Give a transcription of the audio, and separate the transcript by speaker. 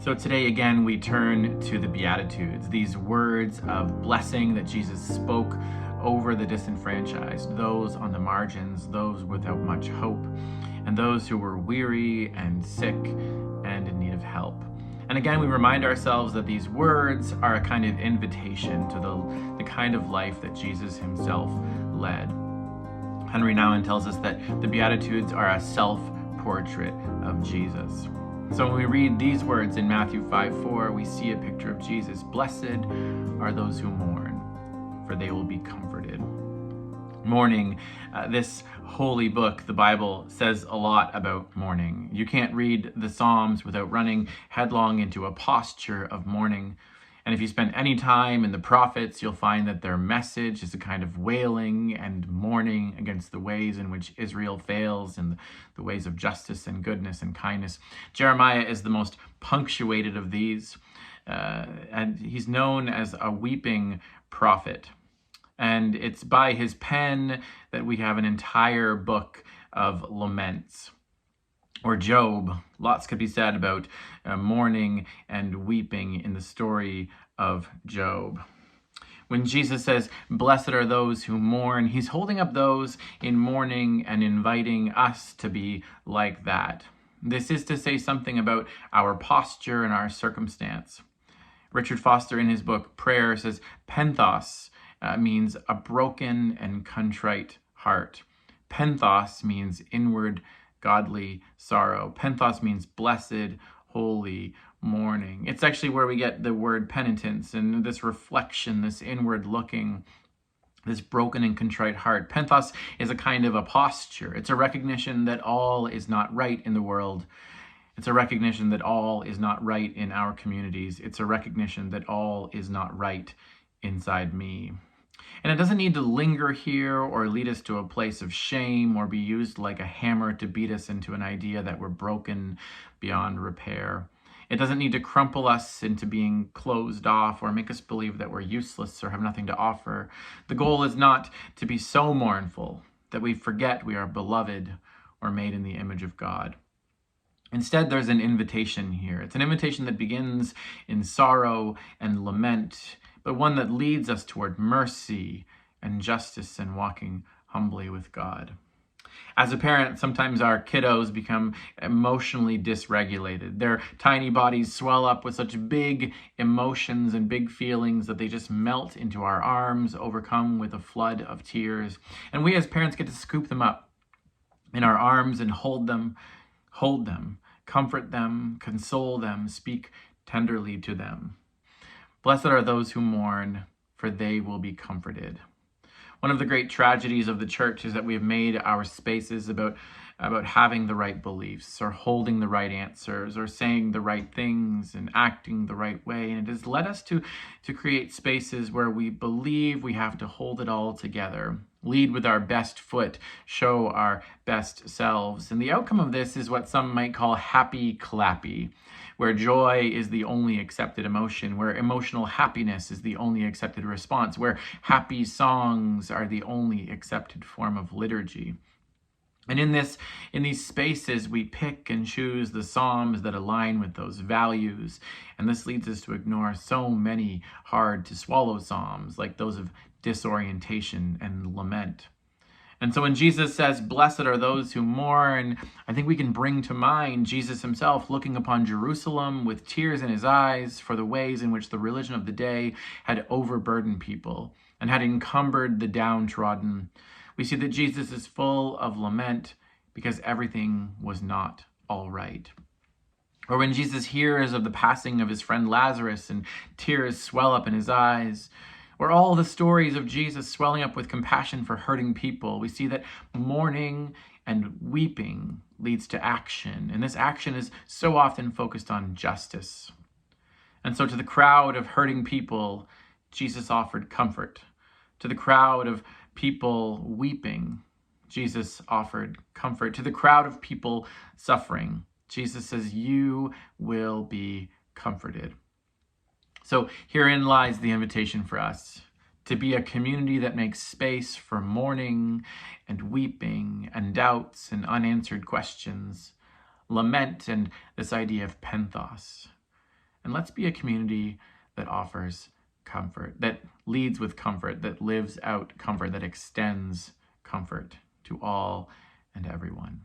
Speaker 1: So today again we turn to the Beatitudes, these words of blessing that Jesus spoke over the disenfranchised, those on the margins, those without much hope, and those who were weary and sick and in need of help. And again, we remind ourselves that these words are a kind of invitation to the kind of life that Jesus himself led. Henry Nouwen tells us that the Beatitudes are a self-portrait of Jesus. So when we read these words in Matthew 5:4, we see a picture of Jesus. Blessed are those who mourn, for they will be comforted. Mourning, this holy book, the Bible, says a lot about mourning. You can't read the Psalms without running headlong into a posture of mourning. And if you spend any time in the prophets, you'll find that their message is a kind of wailing and mourning against the ways in which Israel fails and the ways of justice and goodness and kindness. Jeremiah is the most punctuated of these, and he's known as a weeping prophet. And it's by his pen that we have an entire book of laments. Or Job, lots could be said about mourning and weeping in the story of Job. When Jesus says, blessed are those who mourn, he's holding up those in mourning and inviting us to be like that. This is to say something about our posture and our circumstance. Richard Foster in his book Prayer says, penthos means a broken and contrite heart. Penthos means inward godly sorrow. Penthos means blessed, holy, mourning. It's actually where we get the word penitence and this reflection, this inward looking, this broken and contrite heart. Penthos is a kind of a posture. It's a recognition that all is not right in the world. It's a recognition that all is not right in our communities. It's a recognition that all is not right inside me. And it doesn't need to linger here or lead us to a place of shame or be used like a hammer to beat us into an idea that we're broken beyond repair. It doesn't need to crumple us into being closed off or make us believe that we're useless or have nothing to offer. The goal is not to be so mournful that we forget we are beloved or made in the image of God. Instead, there's an invitation here. It's an invitation that begins in sorrow and lament, but one that leads us toward mercy and justice and walking humbly with God. As a parent, sometimes our kiddos become emotionally dysregulated. Their tiny bodies swell up with such big emotions and big feelings that they just melt into our arms, overcome with a flood of tears. And we as parents get to scoop them up in our arms and hold them, comfort them, console them, speak tenderly to them. Blessed are those who mourn, for they will be comforted. One of the great tragedies of the church is that we have made our spaces about having the right beliefs or holding the right answers or saying the right things and acting the right way. And it has led us to create spaces where we believe we have to hold it all together, lead with our best foot, show our best selves. And the outcome of this is what some might call happy clappy, where joy is the only accepted emotion, where emotional happiness is the only accepted response, where happy songs are the only accepted form of liturgy. And in these spaces, we pick and choose the psalms that align with those values. And this leads us to ignore so many hard to swallow psalms, like those of disorientation and lament. And so when Jesus says, blessed are those who mourn, I think we can bring to mind Jesus himself looking upon Jerusalem with tears in his eyes for the ways in which the religion of the day had overburdened people and had encumbered the downtrodden. We see that Jesus is full of lament because everything was not all right. Or when Jesus hears of the passing of his friend Lazarus and tears swell up in his eyes, or all the stories of Jesus swelling up with compassion for hurting people, we see that mourning and weeping leads to action. And this action is so often focused on justice. And so to the crowd of hurting people, Jesus offered comfort. To the crowd of people weeping, Jesus offered comfort. To the crowd of people suffering, Jesus says, you will be comforted. So herein lies the invitation for us to be a community that makes space for mourning and weeping and doubts and unanswered questions, lament and this idea of penthos. And let's be a community that offers comfort, that leads with comfort, that lives out comfort, that extends comfort to all and everyone.